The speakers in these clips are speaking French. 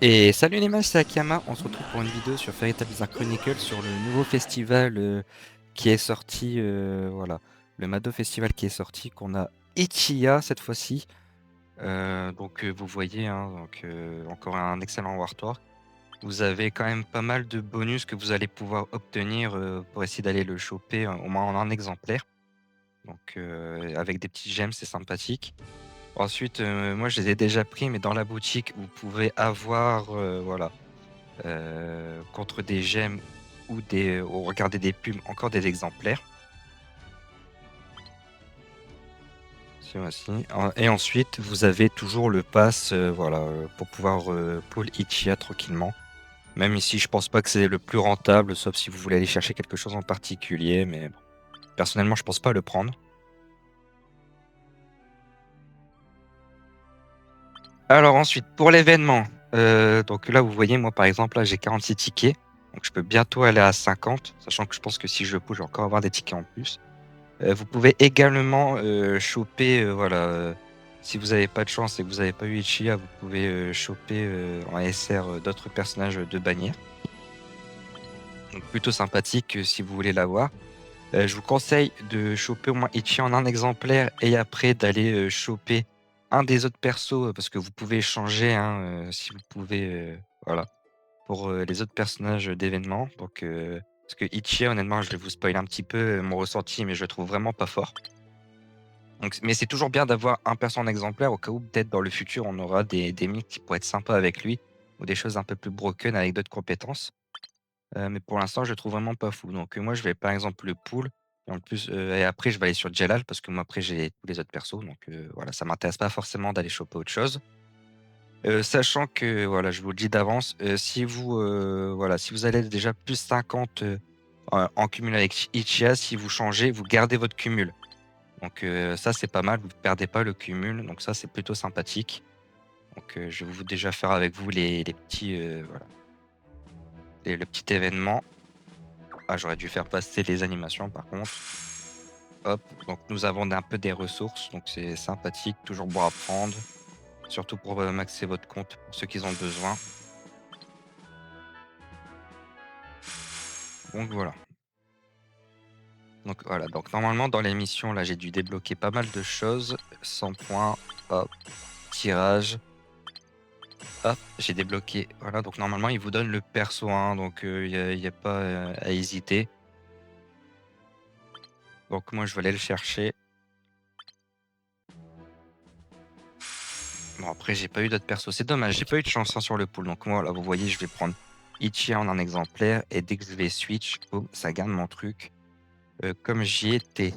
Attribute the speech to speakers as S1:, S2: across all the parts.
S1: Et salut les mecs, c'est Akiyama. On se retrouve pour une vidéo sur Fairy Tail Bizarre Chronicle sur le nouveau festival qui est sorti. Voilà, le Mado Festival qui est sorti, qu'on a Ichiya cette fois-ci. Donc vous voyez, hein, encore un excellent Wartork. Vous avez quand même pas mal de bonus que vous allez pouvoir obtenir pour essayer d'aller le choper au moins en un exemplaire. Donc avec des petits gemmes, c'est sympathique. Ensuite, moi je les ai déjà pris, mais dans la boutique, vous pouvez avoir voilà contre des gemmes ou regarder des pubs, encore des exemplaires. Ce mois-ci. Et ensuite, vous avez toujours le pass voilà, pour pouvoir pull Ichiya tranquillement. Même ici, je pense pas que c'est le plus rentable, sauf si vous voulez aller chercher quelque chose en particulier, mais bon, personnellement, je pense pas le prendre. Alors ensuite, pour l'événement, donc là, vous voyez, moi par exemple, là j'ai 46 tickets, donc je peux bientôt aller à 50, sachant que je pense que si je le pull, je vais encore avoir des tickets en plus. Vous pouvez également choper, voilà, si vous avez pas de chance et que vous avez pas eu Ichiya, vous pouvez choper en SR d'autres personnages de bannière. Donc plutôt sympathique si vous voulez l'avoir. Je vous conseille de choper au moins Ichiya en un exemplaire et après d'aller choper un des autres persos parce que vous pouvez changer, hein, si vous pouvez, voilà, pour les autres personnages d'événements. Donc, parce que Ichiya, honnêtement, je vais vous spoiler un petit peu mon ressenti, mais je le trouve vraiment pas fort. Donc, mais c'est toujours bien d'avoir un perso en exemplaire au cas où peut-être dans le futur on aura des mythes qui pourraient être sympas avec lui ou des choses un peu plus broken avec d'autres compétences. Mais pour l'instant, je le trouve vraiment pas fou. Donc, moi, je vais par exemple le pull et en plus, et après je vais aller sur Jelal parce que moi après j'ai tous les autres persos donc, voilà, ça m'intéresse pas forcément d'aller choper autre chose. Sachant que, voilà, je vous le dis d'avance, si vous, voilà, si vous allez déjà plus 50 en cumul avec Ichiya, si vous changez, vous gardez votre cumul. Donc ça, c'est pas mal, vous ne perdez pas le cumul, donc ça, c'est plutôt sympathique. Donc je vais vous déjà faire avec vous les petits, voilà, le petit événement. Ah, j'aurais dû faire passer les animations par contre. Hop, donc nous avons un peu des ressources, donc c'est sympathique, toujours bon à prendre, surtout pour maxer votre compte pour ceux qui en ont besoin. Donc voilà. Donc voilà, donc normalement dans l'émission là, j'ai dû débloquer pas mal de choses. 100 points, hop, tirage. Hop, j'ai débloqué. Voilà, donc normalement, il vous donne le perso, hein, donc y a pas à hésiter. Donc moi, je vais aller le chercher. Bon, après, j'ai pas eu d'autres persos. C'est dommage, j'ai pas eu de chance hein, sur le pool. Donc moi, là, vous voyez, je vais prendre Ichiya en un exemplaire. Et dès que je vais switch, boum, ça garde mon truc comme j'y étais.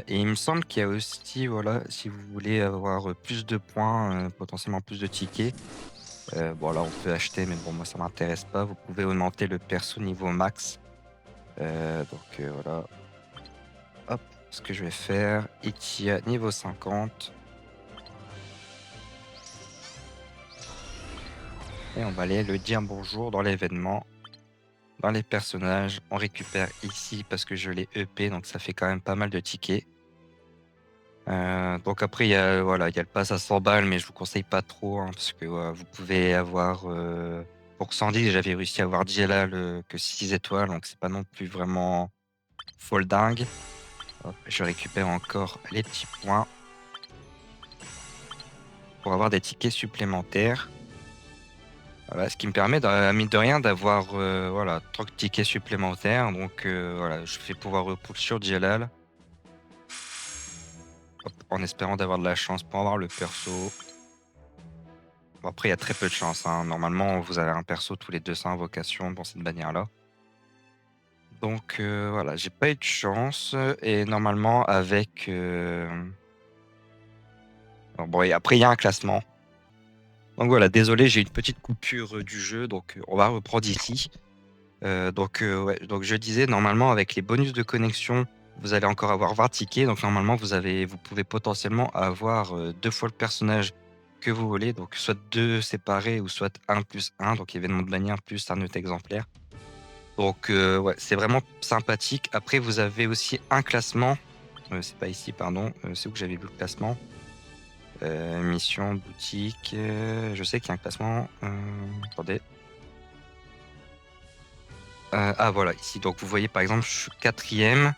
S1: Et il me semble qu'il y a aussi, voilà, si vous voulez avoir plus de points, potentiellement plus de tickets. Bon, là, on peut acheter, mais bon, moi, ça m'intéresse pas. Vous pouvez augmenter le perso niveau max. Donc voilà. Hop, ce que je vais faire, Ichiya niveau 50. Et on va aller le dire bonjour dans l'événement. Dans les personnages, on récupère ici parce que je l'ai EP, donc ça fait quand même pas mal de tickets. Donc après, il y a, voilà, il y a le pass à 100 balles, mais je vous conseille pas trop, hein, parce que vous pouvez avoir... pour 110, j'avais réussi à avoir Jelal que 6 étoiles, donc c'est pas non plus vraiment folle dingue. Hop, je récupère encore les petits points pour avoir des tickets supplémentaires. Voilà, ce qui me permet, mine de rien, d'avoir voilà, 30 tickets supplémentaires. Donc voilà, je vais pouvoir repousser sur Djelal. Hop, en espérant d'avoir de la chance pour avoir le perso. Bon, après, il y a très peu de chance, hein. Normalement, vous avez un perso tous les 200 invocations dans cette bannière-là. Donc voilà, j'ai pas eu de chance. Et normalement, avec. Bon, et après, il y a un classement. Donc voilà, désolé, j'ai une petite coupure du jeu. Donc on va reprendre ici. Ouais, donc je disais normalement avec les bonus de connexion, vous allez encore avoir 20 tickets. Donc normalement vous pouvez potentiellement avoir 2 fois le personnage que vous voulez, donc soit 2 séparés ou soit un plus un, donc événement de bannière plus un autre exemplaire. Donc ouais, c'est vraiment sympathique. Après vous avez aussi un classement, c'est pas ici pardon, c'est où que j'avais vu le classement? Mission, boutique, je sais qu'il y a un classement, attendez. Ah voilà, ici, donc vous voyez par exemple, je suis 4e.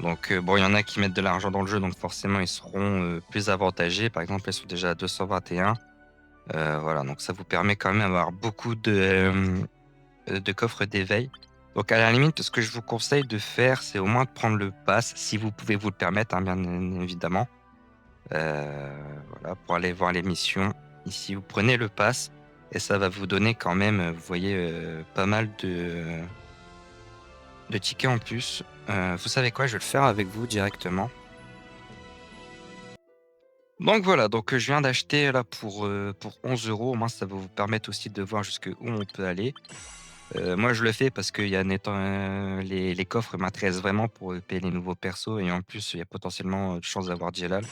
S1: Donc bon, il y en a qui mettent de l'argent dans le jeu, donc forcément ils seront, plus avantagés. Par exemple, ils sont déjà à 221. Voilà, donc ça vous permet quand même d'avoir beaucoup de coffres d'éveil. Donc à la limite, ce que je vous conseille de faire, c'est au moins de prendre le pass, si vous pouvez vous le permettre, hein, bien évidemment. Voilà, pour aller voir les missions. Ici, vous prenez le pass et ça va vous donner quand même, vous voyez, pas mal de tickets en plus. Vous savez quoi? Je vais le faire avec vous directement. Donc voilà, donc je viens d'acheter là pour 11 €. Au moins, ça va vous permettre aussi de voir jusqu'où on peut aller. Moi, je le fais parce qu'il y a les coffres m'intéressent vraiment pour, payer les nouveaux persos et en plus, il y a potentiellement, de chances d'avoir Djellal.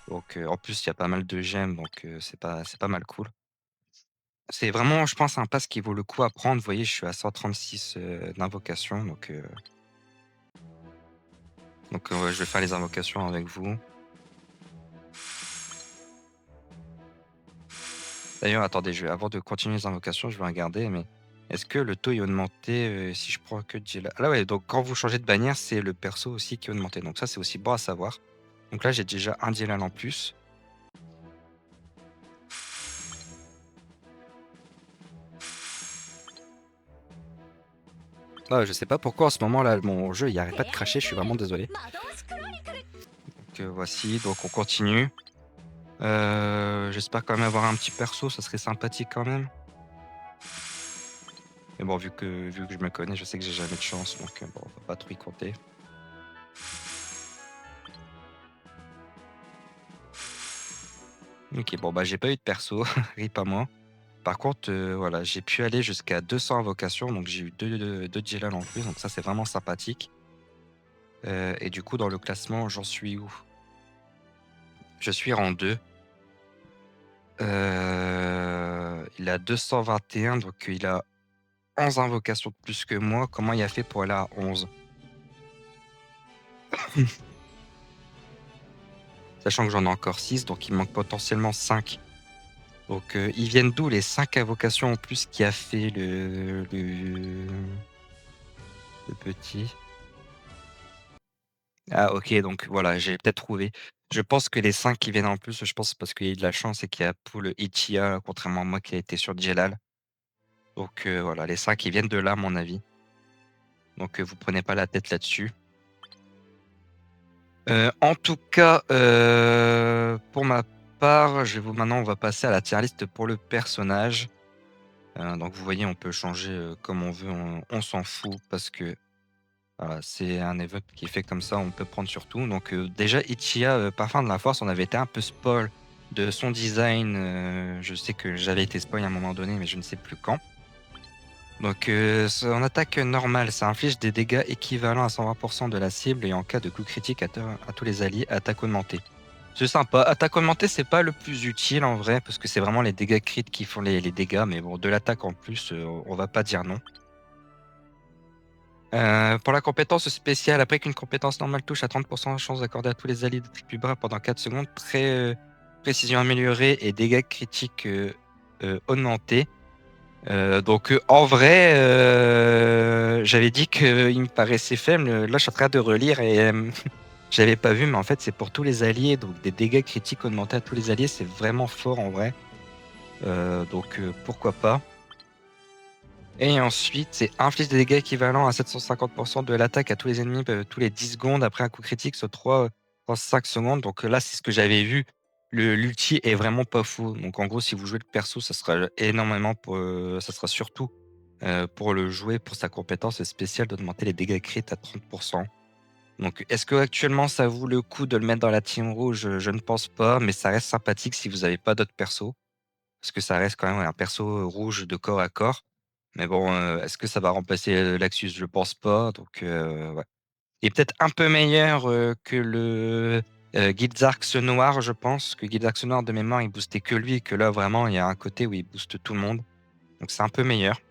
S1: Donc en plus, il y a pas mal de gemmes donc c'est pas mal cool. C'est vraiment, je pense, un pass qui vaut le coup à prendre. Vous voyez, je suis à 136, d'invocations donc je vais faire les invocations avec vous. D'ailleurs, attendez, avant de continuer les invocations, je vais regarder, mais est-ce que le taux est augmenté si je prends que Djellal? Ah ouais, donc quand vous changez de bannière, c'est le perso aussi qui est augmenté. Donc ça, c'est aussi bon à savoir. Donc là, j'ai déjà un Djellal en plus. Ah, je sais pas pourquoi en ce moment là, mon jeu il arrête pas de cracher, je suis vraiment désolé. Donc voici, donc on continue. J'espère quand même avoir un petit perso, ça serait sympathique quand même. Mais bon, vu que je me connais, je sais que j'ai jamais de chance, donc bon, on va pas trop y compter. OK, bon, bah, j'ai pas eu de perso, rip à moi. Par contre, voilà, j'ai pu aller jusqu'à 200 invocations, donc j'ai eu 2 Djellal en plus, donc ça, c'est vraiment sympathique. Et du coup, dans le classement, j'en suis où? Je suis rang 2. Il a 221, donc il a 11 invocations de plus que moi. Comment il a fait pour aller à 11? Sachant que j'en ai encore 6, donc il me manque potentiellement 5. Donc, ils viennent d'où les 5 invocations en plus qui a fait le petit? Ah OK, donc voilà, j'ai peut-être trouvé. Je pense que les 5 qui viennent en plus, je pense parce qu'il y a eu de la chance et qu'il y a pull Ichiya, contrairement à moi qui a été sur Djellal. Donc, voilà, les 5 ils viennent de là à mon avis. Donc, vous prenez pas la tête là-dessus. En tout cas, pour ma part, maintenant on va passer à la tier list pour le personnage. Donc vous voyez, on peut changer, comme on veut, on s'en fout parce que, voilà, c'est un event qui est fait comme ça, on peut prendre sur tout. Donc, déjà Ichiya, Parfum de la Force, on avait été un peu spoil de son design, je sais que j'avais été spoil à un moment donné, mais je ne sais plus quand. Donc, son attaque normale, ça inflige des dégâts équivalents à 120 de la cible et en cas de coup critique à tous les alliés, attaque augmentée. C'est sympa. Attaque augmentée, c'est pas le plus utile en vrai, parce que c'est vraiment les dégâts crit qui font les dégâts, mais bon, de l'attaque en plus, on va pas dire non. Pour la compétence spéciale, après qu'une compétence normale touche à 30% de chance d'accorder à tous les alliés de tribu bras pendant 4 secondes, précision améliorée et dégâts critiques augmentés. Donc en vrai, j'avais dit qu'il me paraissait faible. Là, je suis en train de relire et j'avais pas vu, mais en fait, c'est pour tous les alliés. Donc des dégâts critiques augmentés à tous les alliés, c'est vraiment fort en vrai. Donc pourquoi pas. Et ensuite, c'est inflige des dégâts équivalents à 750% de l'attaque à tous les ennemis tous les 10 secondes après un coup critique sur 5 secondes. Donc là, c'est ce que j'avais vu. L'ulti est vraiment pas fou. Donc en gros, si vous jouez le perso, ça sera énormément ça sera surtout pour le jouer, pour sa compétence spéciale d'augmenter les dégâts crit à 30%. Donc est-ce que actuellement ça vaut le coup de le mettre dans la team rouge? Je ne pense pas, mais ça reste sympathique si vous n'avez pas d'autres persos. Parce que ça reste quand même un perso rouge de corps à corps. Mais bon, est-ce que ça va remplacer, Laxus? Je pense pas, donc ouais. Il est peut-être un peu meilleur, que le, Gildarks noir, je pense. Que Gildarks noir de mémoire, il boostait que lui et que là vraiment il y a un côté où il booste tout le monde. Donc c'est un peu meilleur.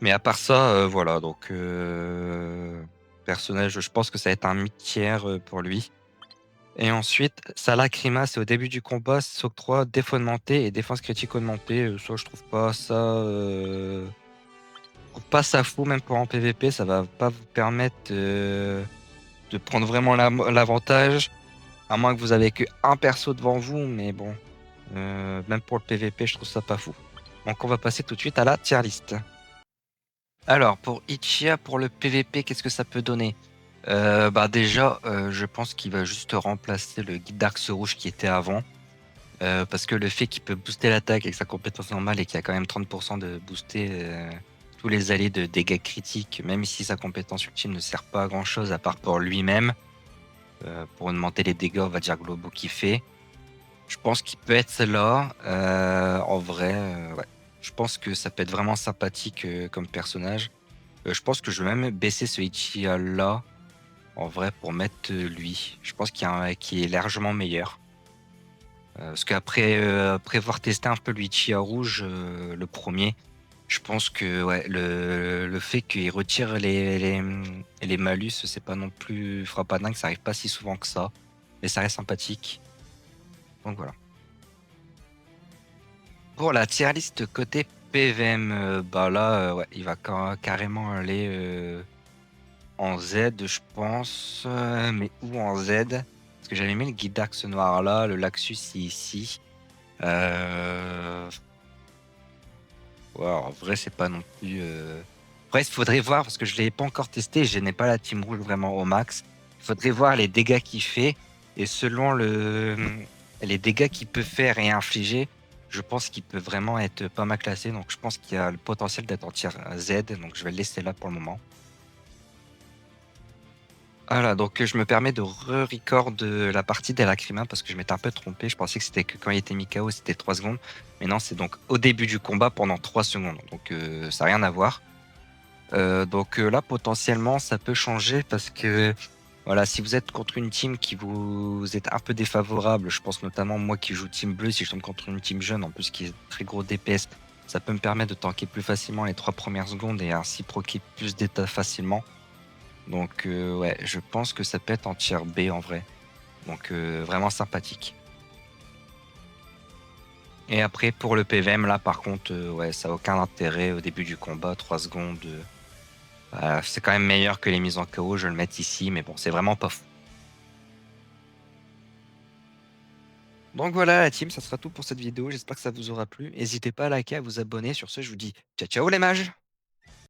S1: Mais à part ça, voilà donc personnage, je pense que ça va être un mid-tier, pour lui. Et ensuite, sa lacryma, c'est au début du combat, s'octroie défaut augmenté et défense critique augmentée. Ça, je trouve pas ça, je trouve pas ça fou, même pour en PVP, ça va pas vous permettre, de prendre vraiment l'avantage, à moins que vous avez qu'1 perso devant vous, mais bon, même pour le PVP, je trouve ça pas fou. Donc on va passer tout de suite à la tier list. Alors pour Ichiya, pour le PVP, qu'est-ce que ça peut donner? Bah, déjà, je pense qu'il va juste remplacer le guide d'Arx rouge qui était avant. Parce que le fait qu'il peut booster l'attaque avec sa compétence normale et qu'il y a quand même 30 de booster, tous les alliés de dégâts critiques, même si sa compétence ultime ne sert pas à grand chose à part pour lui-même, pour augmenter les dégâts, on va dire globaux qu'il fait. Je pense qu'il peut être là, en vrai, ouais. Je pense que ça peut être vraiment sympathique, comme personnage. Je pense que je vais même baisser ce Ichiya là, en vrai, pour mettre, lui. Je pense qu'il est largement meilleur. Parce qu'après, après avoir testé un peu le Ichiya rouge, le premier, je pense que ouais, le fait qu'il retire les malus, c'est pas non plus fera pas dingue, ça arrive pas si souvent que ça, mais ça reste sympathique. Donc voilà. Pour la tier list côté PVM, bah là, ouais, il va carrément aller, en Z, je pense, mais où en Z? Parce que j'avais mis le Guidax noir là, le Laxus ici. Heu, ouais, en vrai, c'est pas non plus, après, il faudrait voir parce que je l'ai pas encore testé, je n'ai pas la team rouge vraiment au max. Il faudrait voir les dégâts qu'il fait et selon les dégâts qu'il peut faire et infliger, je pense qu'il peut vraiment être pas mal classé. Donc je pense qu'il y a le potentiel d'être en tier Z, donc je vais le laisser là pour le moment. Voilà, donc je me permets de re-record, la partie des Lacrima parce que je m'étais un peu trompé. Je pensais que c'était que quand il était mis KO, c'était 3 secondes. Mais non, c'est donc au début du combat pendant 3 secondes. Donc ça a rien à voir. Donc là, potentiellement, ça peut changer parce que, voilà, si vous êtes contre une team qui vous êtes un peu défavorable, je pense notamment moi qui joue team bleu, si je tombe contre une team jaune, en plus qui est très gros DPS, ça peut me permettre de tanker plus facilement les 3 premières secondes et ainsi proquer plus d'état facilement. Donc ouais, je pense que ça peut être en tier B en vrai. Donc vraiment sympathique. Et après pour le PVM là par contre, ouais, ça a aucun intérêt au début du combat, 3 secondes, c'est quand même meilleur que les mises en KO, je vais le mettre ici, mais bon, c'est vraiment pas fou. Donc voilà la team, ça sera tout pour cette vidéo, j'espère que ça vous aura plu. N'hésitez pas à liker, à vous abonner. Sur ce, je vous dis ciao ciao les mages!